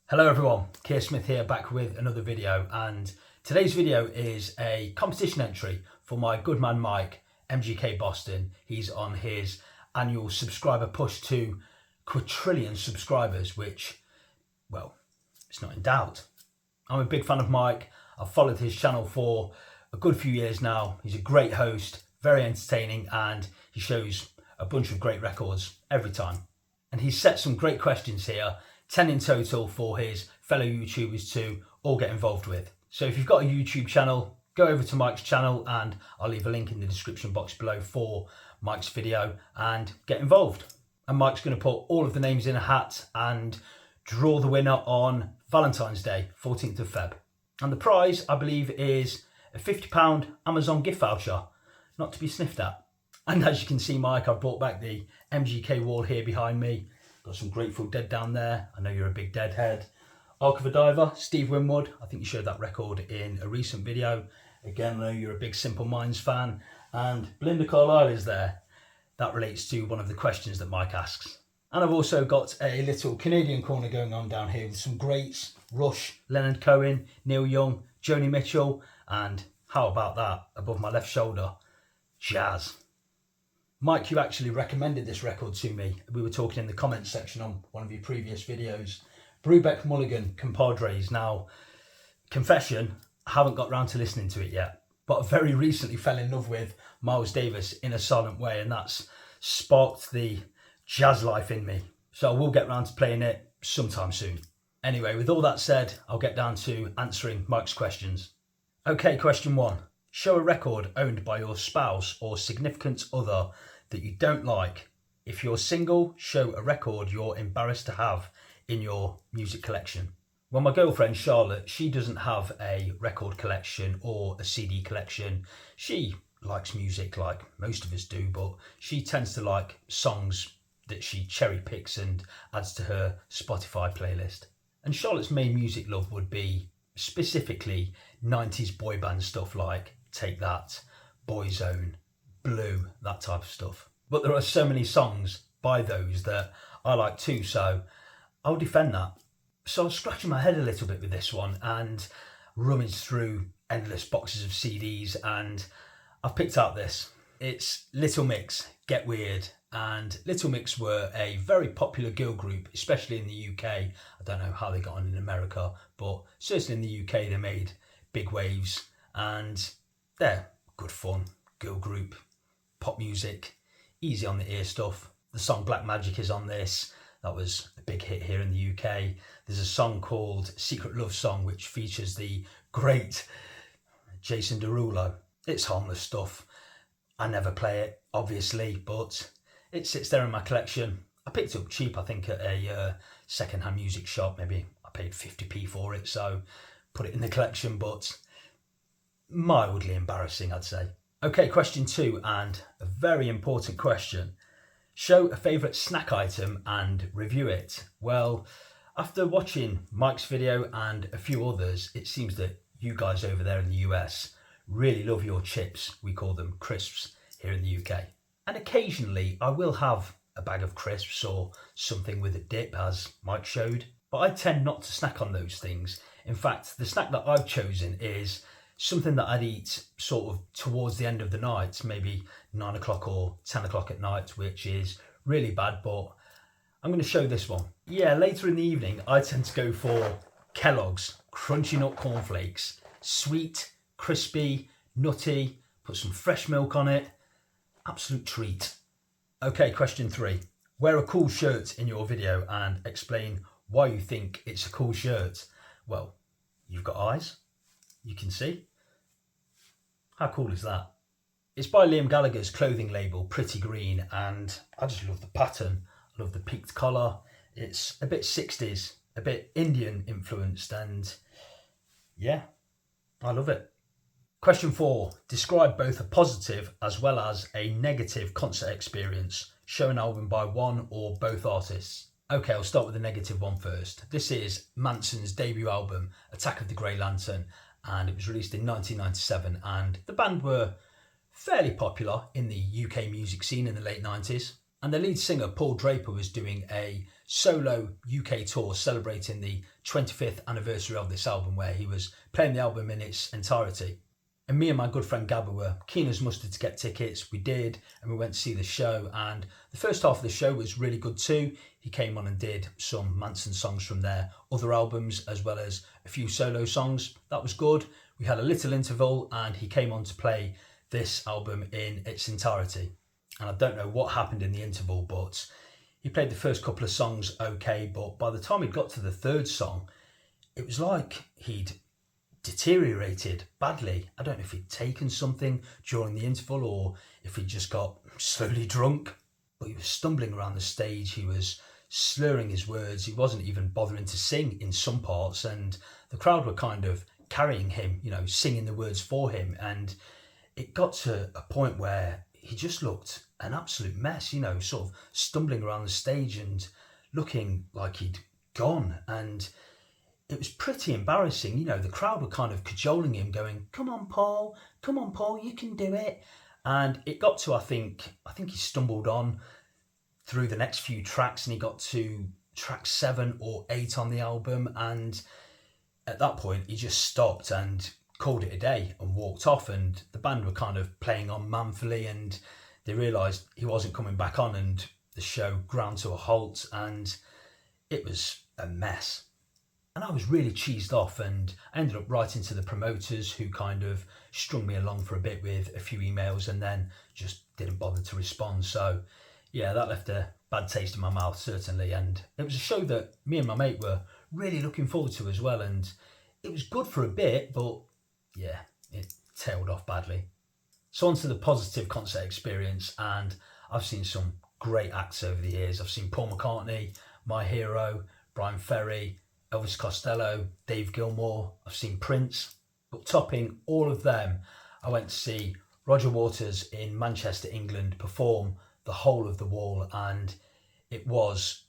Hello everyone, Keir Smith here, back with another video, and today's video is a competition entry for my good man Mike, MGK Boston. He's on his annual subscriber push to Quatrillion subscribers, which, well, it's not in doubt. I'm a big fan of Mike. I've followed his channel for a good few years now. He's a great host, very entertaining, and he shows a bunch of great records every time. And he's set some great questions here, 10 in total for his fellow YouTubers to all get involved with. So if you've got a YouTube channel, go over to Mike's channel and I'll leave a link in the description box below for Mike's video and get involved. And Mike's going to put all of the names in a hat and draw the winner on Valentine's Day, 14th of Feb. And the prize, I believe, is a £50 Amazon gift voucher, not to be sniffed at. And as you can see, Mike, I've brought back the MGK wall here behind me. Got some Grateful Dead down there. I know you're a big Dead head. Arc of a Diver, Steve Winwood. I think you showed that record in a recent video. Again, I know you're a big Simple Minds fan. And Belinda Carlisle is there. That relates to one of the questions that Mike asks. And I've also got a little Canadian corner going on down here with some greats. Rush, Leonard Cohen, Neil Young, Joni Mitchell. And how about that, above my left shoulder, jazz. Mike, you actually recommended this record to me. We were talking in the comments section on one of your previous videos. Brubeck Mulligan, Compadres. Now, confession, I haven't got round to listening to it yet, but I very recently fell in love with Miles Davis in a silent way, and that's sparked the jazz life in me. So I will get round to playing it sometime soon. Anyway, with all that said, I'll get down to answering Mike's questions. Okay, question 1. Show a record owned by your spouse or significant other that you don't like. If you're single, show a record you're embarrassed to have in your music collection. Well, my girlfriend Charlotte, she doesn't have a record collection or a CD collection. She likes music like most of us do, but she tends to like songs that she cherry picks and adds to her Spotify playlist. And Charlotte's main music love would be specifically 90s boy band stuff like Take That, Boyzone, Blue, that type of stuff. But there are so many songs by those that I like too, so I'll defend that. So I was scratching my head a little bit with this one and rummaged through endless boxes of CDs, and I've picked out this. It's Little Mix, Get Weird. And Little Mix were a very popular girl group, especially in the UK. I don't know how they got on in America, but certainly in the UK they made big waves, and they're good fun, girl group, pop music, easy on the ear stuff. The song Black Magic is on this. That was a big hit here in the UK. There's a song called Secret Love Song, which features the great Jason Derulo. It's harmless stuff. I never play it, obviously, but it sits there in my collection. I picked it up cheap, I think, at a second-hand music shop. Maybe I paid 50p for it, so put it in the collection, but mildly embarrassing, I'd say. Okay, question 2, and a very important question. Show a favourite snack item and review it. Well, after watching Mike's video and a few others, it seems that you guys over there in the US really love your chips. We call them crisps here in the UK. And occasionally I will have a bag of crisps or something with a dip, as Mike showed, but I tend not to snack on those things. In fact, the snack that I've chosen is something that I'd eat sort of towards the end of the night, maybe 9 o'clock or 10 o'clock at night, which is really bad, but I'm going to show this one. Yeah, later in the evening, I tend to go for Kellogg's Crunchy Nut Cornflakes. Sweet, crispy, nutty, put some fresh milk on it. Absolute treat. Okay, question 3. Wear a cool shirt in your video and explain why you think it's a cool shirt. Well, you've got eyes, you can see. How cool is that? It's by Liam Gallagher's clothing label, Pretty Green, and I just love the pattern. I love the peaked collar. It's a bit 60s, a bit Indian influenced, and yeah, I love it. Question 4. Describe both a positive as well as a negative concert experience. Show an album by one or both artists. Okay, I'll start with the negative one first. This is Manson's debut album, Attack of the Grey Lantern, and it was released in 1997, and the band were fairly popular in the UK music scene in the late 90s. And the lead singer, Paul Draper, was doing a solo UK tour celebrating the 25th anniversary of this album, where he was playing the album in its entirety. And me and my good friend Gabba were keen as mustard to get tickets. We did, and we went to see the show, and the first half of the show was really good too. He came on and did some Manson songs from their other albums, as well as a few solo songs. That was good. We had a little interval, and he came on to play this album in its entirety. And I don't know what happened in the interval, but he played the first couple of songs okay, but by the time he'd got to the third song, it was like he'd deteriorated badly. I don't know if he'd taken something during the interval or if he'd just got slowly drunk, but he was stumbling around the stage. He was slurring his words. He wasn't even bothering to sing in some parts, and the crowd were kind of carrying him, you know, singing the words for him. And it got to a point where he just looked an absolute mess, you know, sort of stumbling around the stage and looking like he'd gone. And it was pretty embarrassing. You know, the crowd were kind of cajoling him, going, come on, Paul, you can do it. And it got to, I think he stumbled on through the next few tracks, and he got to track 7 or 8 on the album. And at that point, he just stopped and called it a day and walked off. And the band were kind of playing on manfully, and they realised he wasn't coming back on, and the show ground to a halt, and it was a mess. And I was really cheesed off, and I ended up writing to the promoters, who kind of strung me along for a bit with a few emails and then just didn't bother to respond. So yeah, that left a bad taste in my mouth, certainly. And it was a show that me and my mate were really looking forward to as well. And it was good for a bit, but yeah, it tailed off badly. So on to the positive concert experience, and I've seen some great acts over the years. I've seen Paul McCartney, my hero, Brian Ferry, Elvis Costello, Dave Gilmour. I've seen Prince, but topping all of them, I went to see Roger Waters in Manchester, England, perform the whole of The Wall, and it was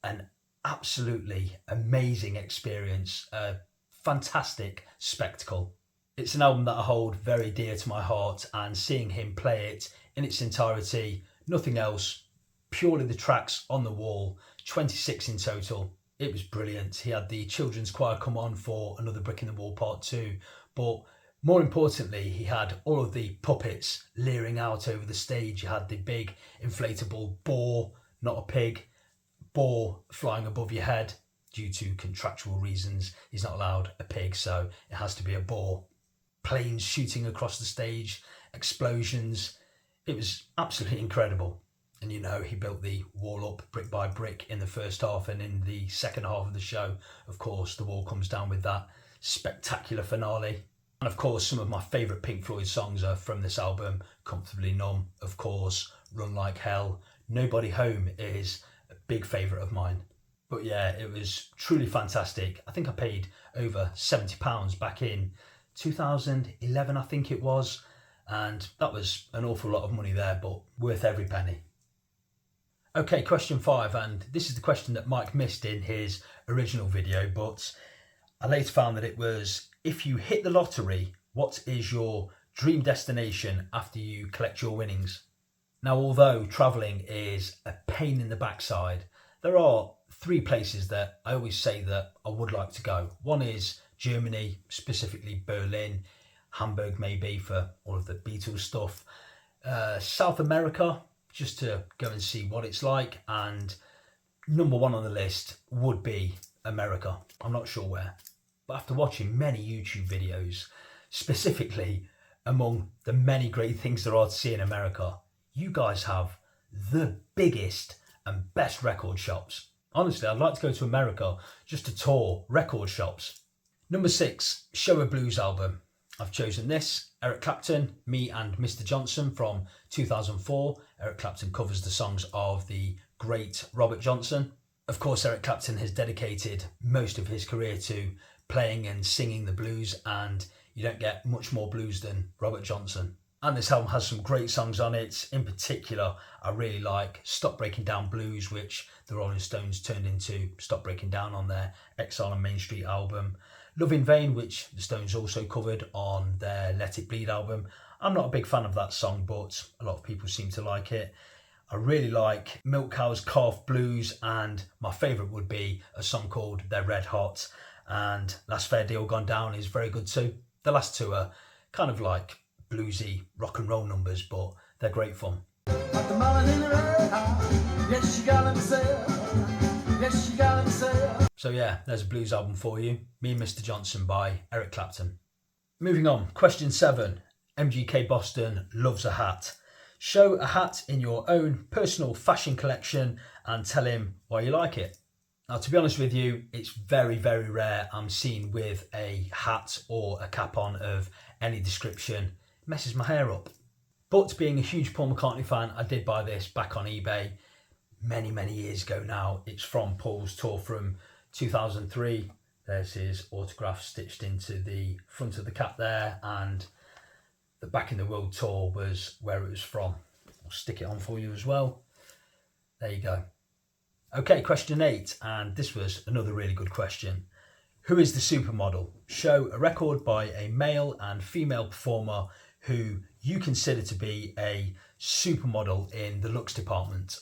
an absolutely amazing experience, a fantastic spectacle. It's an album that I hold very dear to my heart, and seeing him play it in its entirety, nothing else, purely the tracks on The Wall, 26 in total. It was brilliant. He had the children's choir come on for Another Brick in the Wall Part 2, but more importantly, he had all of the puppets leering out over the stage. You had the big inflatable boar, not a pig, boar flying above your head. Due to contractual reasons, he's not allowed a pig, so it has to be a boar. Planes shooting across the stage, explosions. It was absolutely incredible. And you know, he built the wall up brick by brick in the first half, and in the second half of the show, of course, the wall comes down with that spectacular finale. And of course, some of my favourite Pink Floyd songs are from this album. Comfortably Numb, of course, Run Like Hell, Nobody Home is a big favourite of mine. But yeah, it was truly fantastic. I think I paid over £70 back in 2011, I think it was. And that was an awful lot of money there, but worth every penny. Okay, question 5, and this is the question that Mike missed in his original video, but I later found that it was, if you hit the lottery, what is your dream destination after you collect your winnings? Now, although travelling is a pain in the backside, there are 3 places that I always say that I would like to go. One is Germany, specifically Berlin, Hamburg maybe for all of the Beatles stuff. South America, just to go and see what it's like. And number 1 on the list would be America. I'm not sure where. But after watching many YouTube videos, specifically among the many great things there are to see in America, you guys have the biggest and best record shops. Honestly, I'd like to go to America just to tour record shops. Number 6, Show a Blues album. I've chosen this, Eric Clapton, Me and Mr. Johnson from 2004. Eric Clapton covers the songs of the great Robert Johnson. Of course, Eric Clapton has dedicated most of his career to playing and singing the blues, and you don't get much more blues than Robert Johnson. And this album has some great songs on it. In particular, I really like Stop Breaking Down Blues, which the Rolling Stones turned into Stop Breaking Down on their Exile on Main Street album. Love in Vain, which the Stones also covered on their Let It Bleed album. I'm not a big fan of that song, but a lot of people seem to like it. I really like Milk Cow's Calf Blues, and my favourite would be a song called They're Red Hot, and Last Fair Deal Gone Down is very good too. The last two are kind of like bluesy rock and roll numbers, but they're great fun. So yeah, there's a blues album for you. Me and Mr. Johnson by Eric Clapton. Moving on, question 7. MGK Boston loves a hat. Show a hat in your own personal fashion collection and tell him why you like it. Now, to be honest with you, it's very, very rare I'm seen with a hat or a cap on of any description. It messes my hair up. But being a huge Paul McCartney fan, I did buy this back on eBay many, many years ago now. It's from Paul's tour from 2003. There's his autograph stitched into the front of the cap there, and the Back in the World tour was where it was from. I'll stick it on for you as well. There you go. Okay, question 8, and this was another really good question. Who is the supermodel? Show a record by a male and female performer who you consider to be a supermodel in the looks department.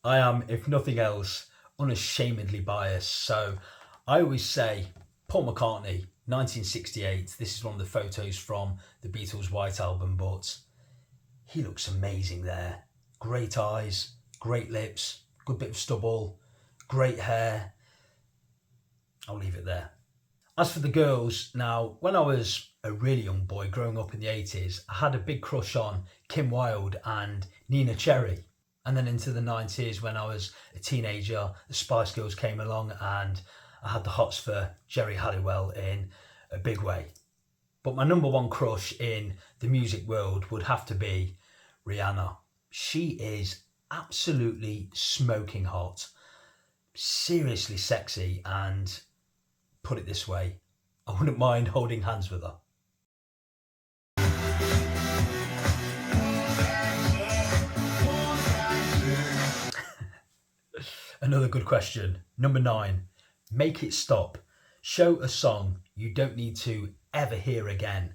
I am, if nothing else, unashamedly biased, so I always say Paul McCartney, 1968. This is one of the photos from the Beatles' White Album, but he looks amazing there. Great eyes, great lips, good bit of stubble, great hair. I'll leave it there. As for the girls, now, when I was a really young boy growing up in the 80s, I had a big crush on Kim Wilde and Nina Cherry. And then into the 90s, when I was a teenager, the Spice Girls came along and I had the hots for Geri Halliwell in a big way. But my number one crush in the music world would have to be Rihanna. She is absolutely smoking hot, seriously sexy, and put it this way, I wouldn't mind holding hands with her. Another good question. Number 9. Make it stop. Show a song you don't need to ever hear again.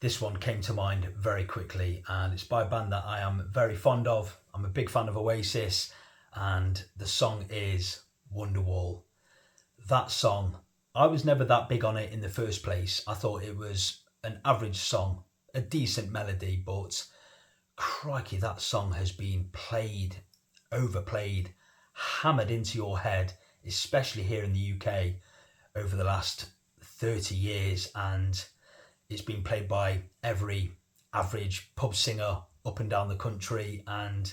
This one came to mind very quickly, and it's by a band that I am very fond of. I'm a big fan of Oasis, and the song is Wonderwall. That song, I was never that big on it in the first place. I thought it was an average song, a decent melody, but crikey, that song has been played, overplayed, hammered into your head, especially here in the UK over the last 30 years, and it's been played by every average pub singer up and down the country, and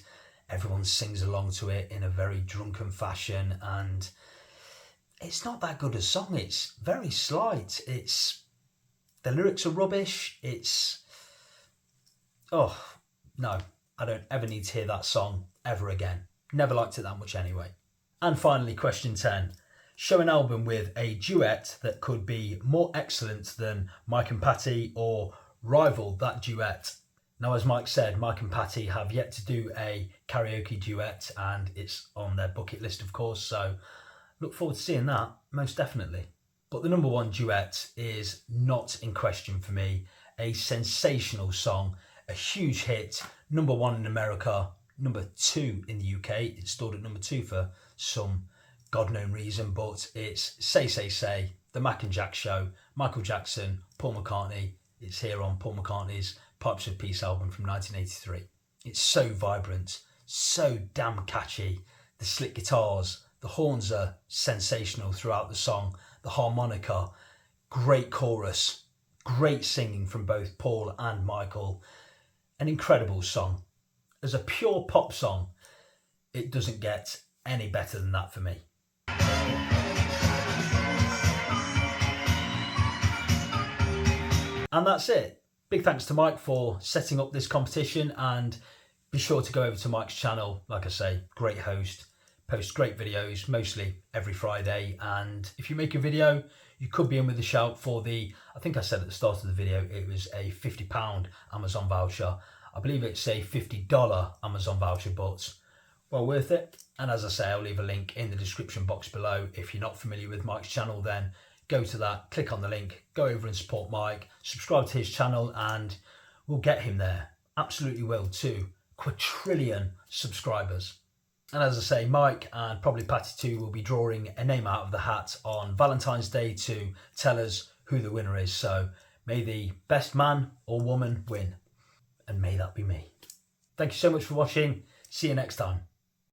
everyone sings along to it in a very drunken fashion, and it's not that good a song. It's very slight. The lyrics are rubbish. Oh no, I don't ever need to hear that song ever again. Never liked it that much anyway. And finally, question 10. Show an album with a duet that could be more excellent than Mike and Patty or rival that duet. Now, as Mike said, Mike and Patty have yet to do a karaoke duet, and it's on their bucket list, of course, so look forward to seeing that, most definitely. But the number one duet is not in question for me. A sensational song, a huge hit, number 1 in America, number 2 in the UK. It stood at number 2 for some God-known reason, but it's Say, Say, Say, The Mac and Jack Show, Michael Jackson, Paul McCartney. It's here on Paul McCartney's Pipes of Peace album from 1983. It's so vibrant, so damn catchy. The slick guitars, the horns are sensational throughout the song, the harmonica, great chorus, great singing from both Paul and Michael. An incredible song. As a pure pop song, it doesn't get any better than that for me. And that's it. Big thanks to Mike for setting up this competition, and be sure to go over to Mike's channel. Like I say, great host, posts great videos, mostly every Friday. And if you make a video, you could be in with a shout for I think I said at the start of the video, it was a £50 Amazon voucher. I believe it's a $50 Amazon voucher, but well worth it. And as I say, I'll leave a link in the description box below. If you're not familiar with Mike's channel, then go to that, click on the link, go over and support Mike, subscribe to his channel, and we'll get him there. Absolutely will, to quadrillion subscribers. And as I say, Mike and probably Patty too will be drawing a name out of the hat on Valentine's Day to tell us who the winner is. So may the best man or woman win, and may that be me. Thank you so much for watching. See you next time.